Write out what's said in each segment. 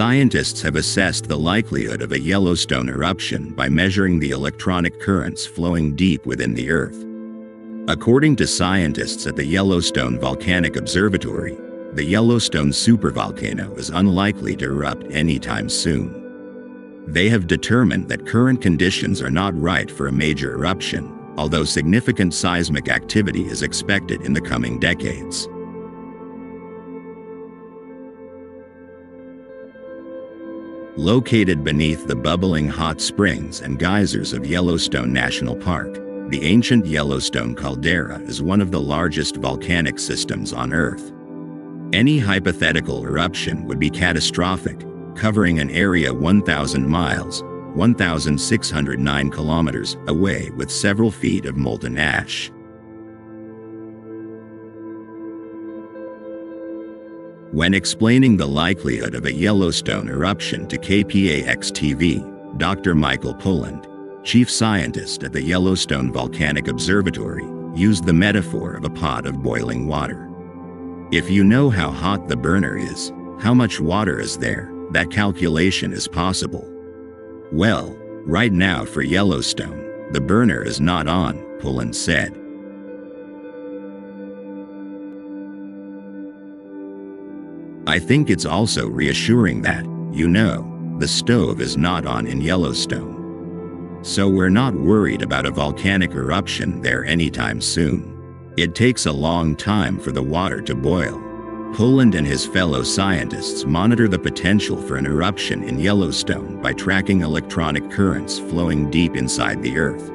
Scientists have assessed the likelihood of a Yellowstone eruption by measuring the electronic currents flowing deep within the Earth. According to scientists at the Yellowstone Volcanic Observatory, the Yellowstone supervolcano is unlikely to erupt anytime soon. They have determined that current conditions are not right for a major eruption, although significant seismic activity is expected in the coming decades. Located beneath the bubbling hot springs and geysers of Yellowstone National Park, the ancient Yellowstone caldera is one of the largest volcanic systems on Earth. Any hypothetical eruption would be catastrophic, covering an area 1,000 miles, 1,609 kilometers away with several feet of molten ash. When explaining the likelihood of a Yellowstone eruption to KPAX-TV, Dr. Michael Poland, chief scientist at the Yellowstone Volcanic Observatory, used the metaphor of a pot of boiling water. If you know how hot the burner is, how much water is there, that calculation is possible. Well, right now for Yellowstone, the burner is not on, Poland said. I think it's also reassuring that, the stove is not on in Yellowstone. So we're not worried about a volcanic eruption there anytime soon. It takes a long time for the water to boil. Poland and his fellow scientists monitor the potential for an eruption in Yellowstone by tracking electronic currents flowing deep inside the Earth.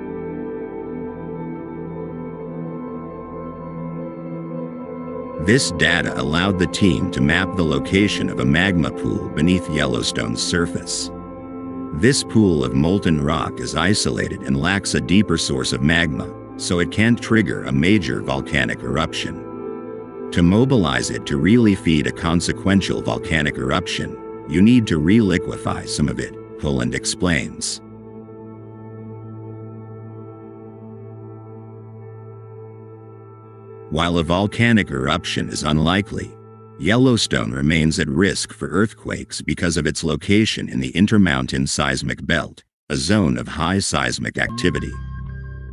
This data allowed the team to map the location of a magma pool beneath Yellowstone's surface. This pool of molten rock is isolated and lacks a deeper source of magma, so it can't trigger a major volcanic eruption. To mobilize it to really feed a consequential volcanic eruption, you need to reliquefy some of it, Poland explains. While a volcanic eruption is unlikely, Yellowstone remains at risk for earthquakes because of its location in the Intermountain Seismic Belt, a zone of high seismic activity.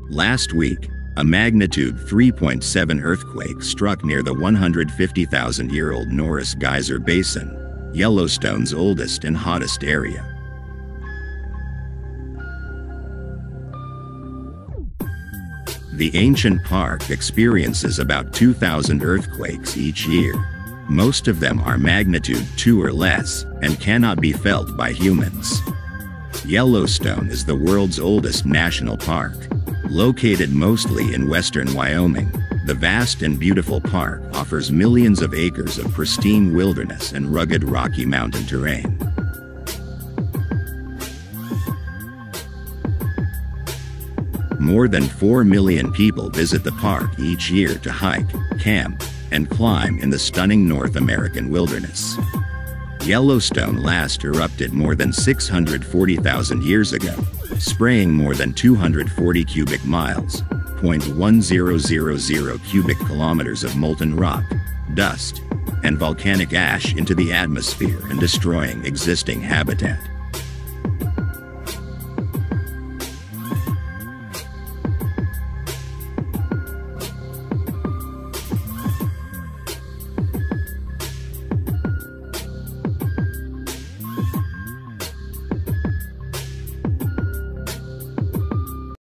Last week, a magnitude 3.7 earthquake struck near the 150,000-year-old Norris Geyser Basin, Yellowstone's oldest and hottest area. The ancient park experiences about 2,000 earthquakes each year. Most of them are magnitude 2 or less and cannot be felt by humans. Yellowstone is the world's oldest national park. Located mostly in western Wyoming, the vast and beautiful park offers millions of acres of pristine wilderness and rugged Rocky Mountain terrain. More than 4 million people visit the park each year to hike, camp, and climb in the stunning North American wilderness. Yellowstone last erupted more than 640,000 years ago, spraying more than 240 cubic miles, 0.1000 cubic kilometers of molten rock, dust, and volcanic ash into the atmosphere and destroying existing habitat.